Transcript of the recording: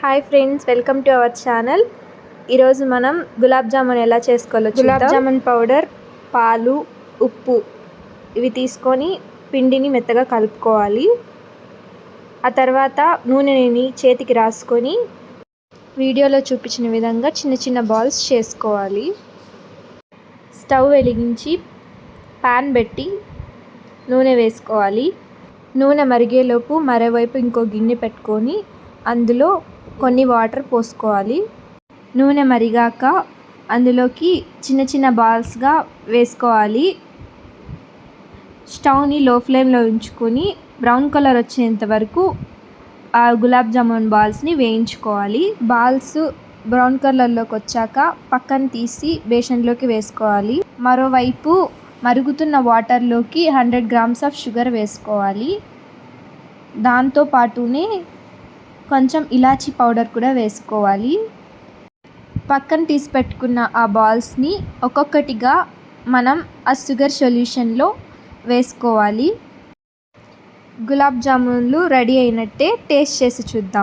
Hi friends, welcome to our channel. ఈరోజు మనం గులాబ్ జామున్ ఎలా చేసుకోవాలో చూద్దాం. గులాబ్ జామున్ పౌడర్, పాలు, ఉప్పు ఇవి తీసుకొని పిండిని మెత్తగా కలుపుకోవాలి. ఆ తర్వాత నూనెని చేతికి రాసుకొని వీడియోలో చూపించిన విధంగా చిన్న చిన్న బాల్స్ చేసుకోవాలి. స్టవ్ వెలిగించి పాన్ పెట్టి నూనె వేసుకోవాలి. నూనె మరిగేలోపు మరోవైపు ఇంకో గిన్నె పెట్టుకొని అందులో కొన్ని వాటర్ పోసుకోవాలి. నూనె మరిగాక అందులోకి చిన్న చిన్న బాల్స్గా వేసుకోవాలి. స్టవ్ని లో ఫ్లేమ్లో ఉంచుకొని బ్రౌన్ కలర్ వచ్చేంత వరకు ఆ గులాబ్ జామున్ బాల్స్ని వేయించుకోవాలి. బాల్స్ బ్రౌన్ కలర్లోకి వచ్చాక పక్కన తీసి బేషన్లోకి వేసుకోవాలి. మరోవైపు మరుగుతున్న వాటర్లోకి 100 grams ఆఫ్ షుగర్ వేసుకోవాలి. దాంతోపాటునే కొంచెం ఇలాచీ పౌడర్ కూడా వేసుకోవాలి. పక్కన తీసి పెట్టుకున్న ఆ బాల్స్ని ఒక్కొక్కటిగా మనం ఆ షుగర్ సొల్యూషన్లో వేసుకోవాలి. గులాబ్ జామున్లు రెడీ అయినట్టే. టేస్ట్ చేసి చూద్దాం.